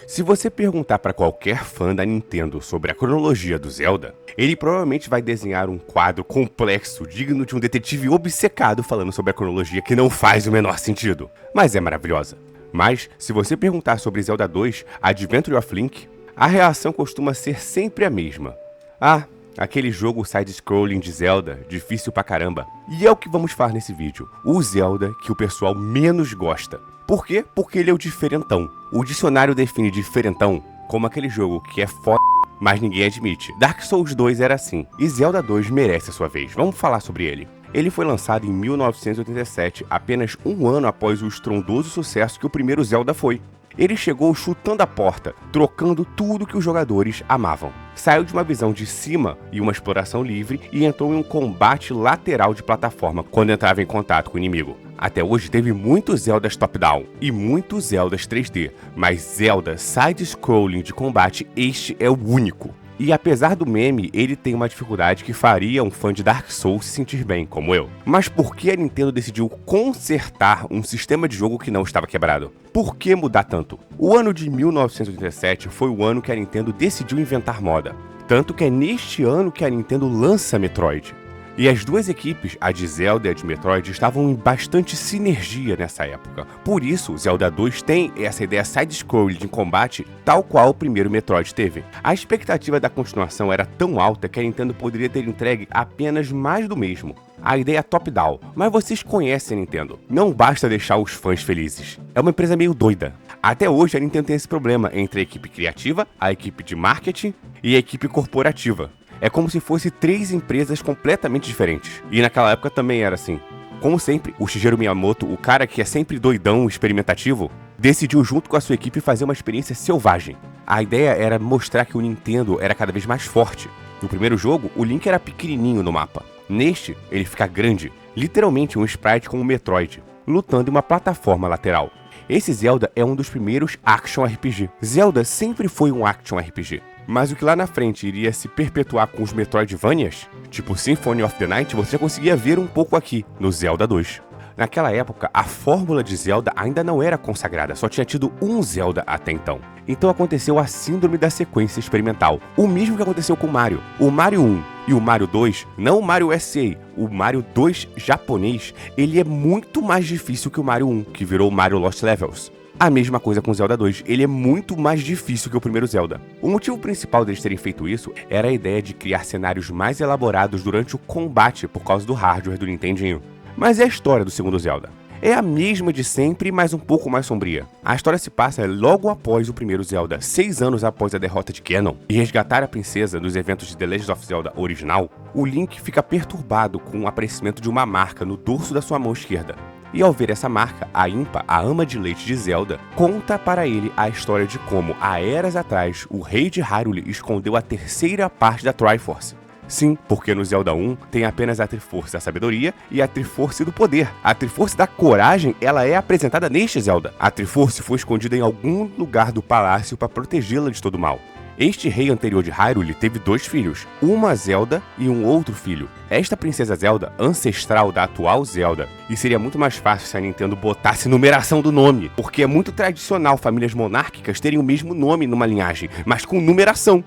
Se você perguntar para qualquer fã da Nintendo sobre a cronologia do Zelda, ele provavelmente vai desenhar um quadro complexo digno de um detetive obcecado falando sobre a cronologia que não faz o menor sentido, mas é maravilhosa. Mas, se você perguntar sobre Zelda 2, Adventure of Link, a reação costuma ser sempre a mesma. Ah, aquele jogo side-scrolling de Zelda, difícil pra caramba. E é o que vamos falar nesse vídeo, o Zelda que o pessoal menos gosta. Por quê? Porque ele é o diferentão. O dicionário define diferentão como aquele jogo que é foda, mas ninguém admite. Dark Souls 2 era assim, e Zelda 2 merece a sua vez. Vamos falar sobre ele. Ele foi lançado em 1987, apenas um ano após o estrondoso sucesso que o primeiro Zelda foi. Ele chegou chutando a porta, trocando tudo que os jogadores amavam. Saiu de uma visão de cima e uma exploração livre e entrou em um combate lateral de plataforma quando entrava em contato com o inimigo. Até hoje teve muitos Zeldas top-down e muitos Zeldas 3D, mas Zelda side-scrolling de combate, este é o único. E apesar do meme, ele tem uma dificuldade que faria um fã de Dark Souls se sentir bem, como eu. Mas por que a Nintendo decidiu consertar um sistema de jogo que não estava quebrado? Por que mudar tanto? O ano de 1987 foi o ano que a Nintendo decidiu inventar moda. Tanto que é neste ano que a Nintendo lança Metroid. E as duas equipes, a de Zelda e a de Metroid, estavam em bastante sinergia nessa época. Por isso, Zelda 2 tem essa ideia side-scrolling de combate, tal qual o primeiro Metroid teve. A expectativa da continuação era tão alta que a Nintendo poderia ter entregue apenas mais do mesmo. A ideia top-down, mas vocês conhecem a Nintendo. Não basta deixar os fãs felizes. É uma empresa meio doida. Até hoje a Nintendo tem esse problema entre a equipe criativa, a equipe de marketing e a equipe corporativa. É como se fosse três empresas completamente diferentes. E naquela época também era assim. Como sempre, o Shigeru Miyamoto, o cara que é sempre doidão, experimentativo, decidiu junto com a sua equipe fazer uma experiência selvagem. A ideia era mostrar que o Nintendo era cada vez mais forte. No primeiro jogo, o Link era pequenininho no mapa. Neste, ele fica grande, literalmente um sprite como o Metroid, lutando em uma plataforma lateral. Esse Zelda é um dos primeiros Action RPG. Zelda sempre foi um Action RPG. Mas o que lá na frente iria se perpetuar com os Metroidvanias, tipo Symphony of the Night, você já conseguia ver um pouco aqui, no Zelda 2. Naquela época, a fórmula de Zelda ainda não era consagrada, só tinha tido um Zelda até então. Então aconteceu a síndrome da sequência experimental, o mesmo que aconteceu com o Mario. O Mario 1 e o Mario 2, não o Mario USA, o Mario 2 japonês, ele é muito mais difícil que o Mario 1, que virou o Mario Lost Levels. A mesma coisa com Zelda 2, ele é muito mais difícil que o primeiro Zelda. O motivo principal deles terem feito isso era a ideia de criar cenários mais elaborados durante o combate por causa do hardware do Nintendinho. Mas é a história do segundo Zelda. É a mesma de sempre, mas um pouco mais sombria. A história se passa logo após o primeiro Zelda, 6 anos após a derrota de Ganon, e resgatar a princesa nos eventos de The Legend of Zelda original. O Link fica perturbado com o aparecimento de uma marca no dorso da sua mão esquerda. E ao ver essa marca, a Impa, a ama de leite de Zelda, conta para ele a história de como, há eras atrás, o rei de Hyrule escondeu a terceira parte da Triforce. Sim, porque no Zelda 1 tem apenas a Triforce da Sabedoria e a Triforce do Poder. A Triforce da Coragem, ela é apresentada neste Zelda. A Triforce foi escondida em algum lugar do palácio para protegê-la de todo o mal. Este rei anterior de Hyrule teve 2 filhos, uma Zelda e um outro filho. Esta princesa Zelda, ancestral da atual Zelda, e seria muito mais fácil se a Nintendo botasse numeração do nome, porque é muito tradicional famílias monárquicas terem o mesmo nome numa linhagem, mas com numeração.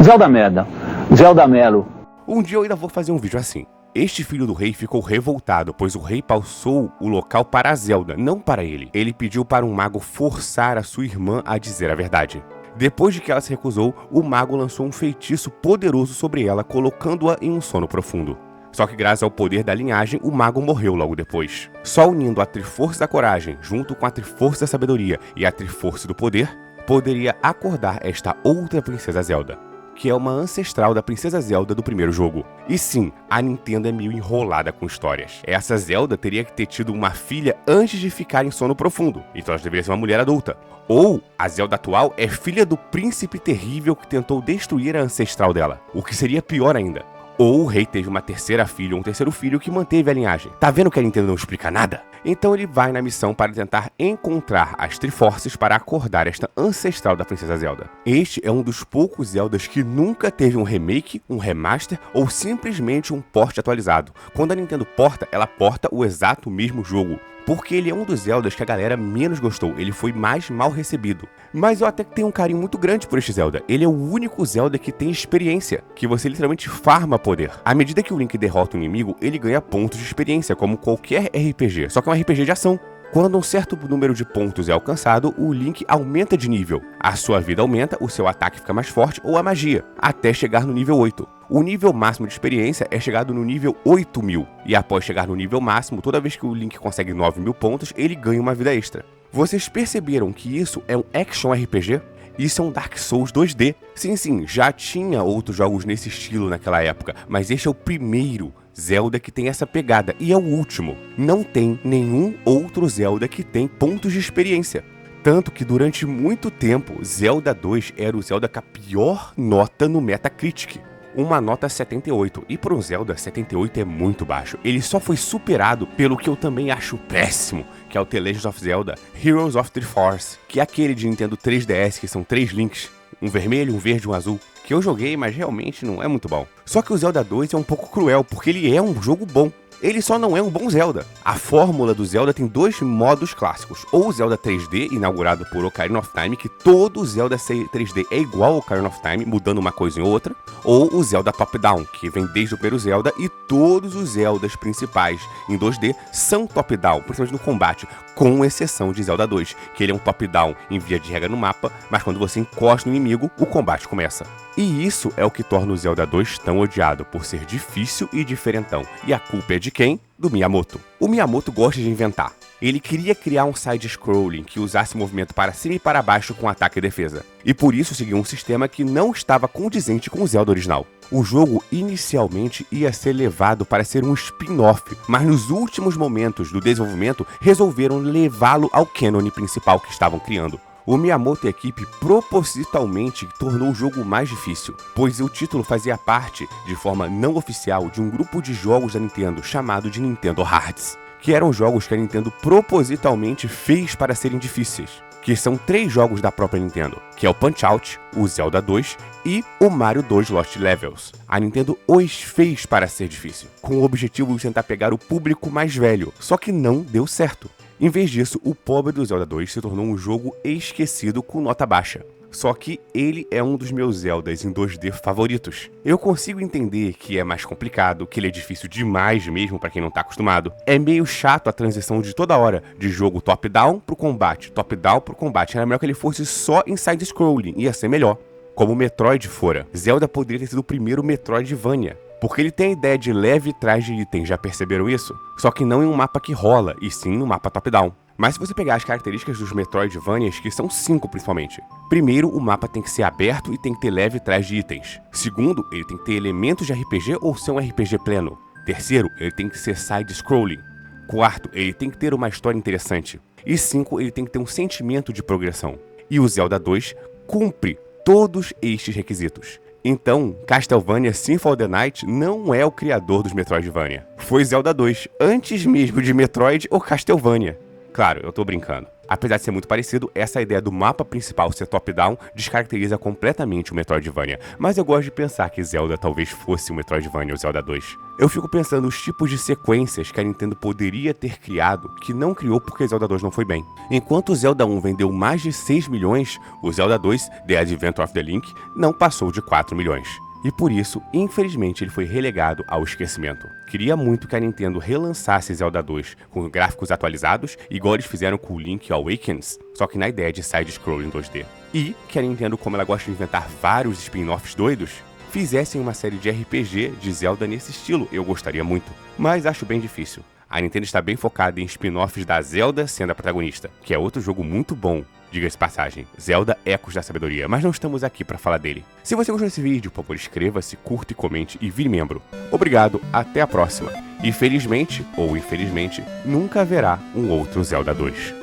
Zelda merda, Zelda Melo. Um dia eu ainda vou fazer um vídeo assim. Este filho do rei ficou revoltado, pois o rei passou o local para a Zelda, não para ele. Ele pediu para um mago forçar a sua irmã a dizer a verdade. Depois de que ela se recusou, o mago lançou um feitiço poderoso sobre ela, colocando-a em um sono profundo. Só que graças ao poder da linhagem, o mago morreu logo depois. Só unindo a Triforce da Coragem, junto com a Triforce da Sabedoria e a Triforce do Poder, poderia acordar esta outra princesa Zelda, que é uma ancestral da princesa Zelda do primeiro jogo. E sim, a Nintendo é meio enrolada com histórias. Essa Zelda teria que ter tido uma filha antes de ficar em sono profundo, então ela deveria ser uma mulher adulta. Ou a Zelda atual é filha do príncipe terrível que tentou destruir a ancestral dela, o que seria pior ainda. Ou o rei teve uma terceira filha ou um terceiro filho que manteve a linhagem. Tá vendo que a Nintendo não explica nada? Então ele vai na missão para tentar encontrar as Triforces para acordar esta ancestral da princesa Zelda. Este é um dos poucos Zeldas que nunca teve um remake, um remaster ou simplesmente um port atualizado. Quando a Nintendo porta, ela porta o exato mesmo jogo. porque ele é um dos Zeldas que a galera menos gostou, ele foi mais mal recebido. Mas eu até tenho um carinho muito grande por este Zelda. Ele é o único Zelda que tem experiência, que você literalmente farma poder. À medida que o Link derrota um inimigo, ele ganha pontos de experiência, como qualquer RPG, só que é um RPG de ação. Quando um certo número de pontos é alcançado, o Link aumenta de nível. A sua vida aumenta, o seu ataque fica mais forte ou a magia, até chegar no nível 8. O nível máximo de experiência é chegado no nível 8.000. E após chegar no nível máximo, toda vez que o Link consegue 9.000 pontos, ele ganha uma vida extra. Vocês perceberam que isso é um Action RPG? Isso é um Dark Souls 2D. Sim, já tinha outros jogos nesse estilo naquela época, mas este é o primeiro Zelda que tem essa pegada, e é o último. Não tem nenhum outro Zelda que tem pontos de experiência. Tanto que durante muito tempo, Zelda 2 era o Zelda com a pior nota no Metacritic. Uma nota 78, e para um Zelda 78 é muito baixo. Ele só foi superado pelo que eu também acho péssimo, que é o The Legend of Zelda Heroes of the Force, que é aquele de Nintendo 3DS, que são 3 Links, um vermelho, um verde e um azul, que eu joguei, mas realmente não é muito bom. Só que o Zelda 2 é um pouco cruel, porque ele é um jogo bom. Ele só não é um bom Zelda. A fórmula do Zelda tem 2 modos clássicos. Ou o Zelda 3D, inaugurado por Ocarina of Time, que todo Zelda 3D é igual ao Ocarina of Time, mudando uma coisa em outra. Ou o Zelda top-down, que vem desde o primeiro Zelda, e todos os Zeldas principais em 2D são top-down, principalmente no combate, com exceção de Zelda 2, que ele é um top-down em via de regra no mapa, mas quando você encosta no inimigo, o combate começa. E isso é o que torna o Zelda 2 tão odiado, por ser difícil e diferentão. E a culpa é de quem? Do Miyamoto. O Miyamoto gosta de inventar. Ele queria criar um side-scrolling que usasse movimento para cima e para baixo com ataque e defesa. E por isso seguiu um sistema que não estava condizente com o Zelda original. O jogo inicialmente ia ser levado para ser um spin-off, mas nos últimos momentos do desenvolvimento resolveram levá-lo ao canon principal que estavam criando. O Miyamoto e a equipe propositalmente tornou o jogo mais difícil, pois o título fazia parte, de forma não oficial, de um grupo de jogos da Nintendo chamado de Nintendo Hearts, que eram jogos que a Nintendo propositalmente fez para serem difíceis, que são 3 jogos da própria Nintendo, que é o Punch-Out, o Zelda 2 e o Mario 2 Lost Levels. A Nintendo os fez para ser difícil, com o objetivo de tentar pegar o público mais velho, só que não deu certo. Em vez disso, o pobre do Zelda 2 se tornou um jogo esquecido com nota baixa. Só que ele é um dos meus Zeldas em 2D favoritos. Eu consigo entender que é mais complicado, que ele é difícil demais mesmo pra quem não tá acostumado. É meio chato a transição de toda hora, de jogo top-down pro combate, top-down pro combate. Era melhor que ele fosse só em side-scrolling, ia ser melhor. Como o Metroid fora. Zelda poderia ter sido o primeiro Metroidvania, porque ele tem a ideia de leve trás de itens, já perceberam isso? Só que não em um mapa que rola, e sim no mapa top-down. Mas se você pegar as características dos Metroidvanias, que são 5 principalmente. Primeiro, o mapa tem que ser aberto e tem que ter leve trás de itens. Segundo, ele tem que ter elementos de RPG ou ser um RPG pleno. Terceiro, ele tem que ser side-scrolling. Quarto, ele tem que ter uma história interessante. E 5, ele tem que ter um sentimento de progressão. E o Zelda 2 cumpre todos estes requisitos. Então, Castlevania Symphony of the Night não é o criador dos Metroidvania. Foi Zelda 2, antes mesmo de Metroid ou Castlevania. Claro, eu tô brincando. Apesar de ser muito parecido, essa ideia do mapa principal ser top-down descaracteriza completamente o Metroidvania. Mas eu gosto de pensar que Zelda talvez fosse o Metroidvania ou Zelda 2. Eu fico pensando nos tipos de sequências que a Nintendo poderia ter criado que não criou porque Zelda 2 não foi bem. Enquanto o Zelda 1 vendeu mais de 6 milhões, o Zelda 2, The Adventure of the Link, não passou de 4 milhões. E por isso, infelizmente, ele foi relegado ao esquecimento. Queria muito que a Nintendo relançasse Zelda 2 com gráficos atualizados, igual eles fizeram com o Link Awakens, só que na ideia de side-scrolling 2D. E que a Nintendo, como ela gosta de inventar vários spin-offs doidos, fizessem uma série de RPG de Zelda nesse estilo, eu gostaria muito. Mas acho bem difícil. A Nintendo está bem focada em spin-offs da Zelda sendo a protagonista, que é outro jogo muito bom. Diga-se passagem, Zelda Ecos da Sabedoria, mas não estamos aqui para falar dele. Se você gostou desse vídeo, por favor, inscreva-se, curta e comente e vire membro. Obrigado, até a próxima. E felizmente, ou infelizmente, nunca haverá um outro Zelda 2.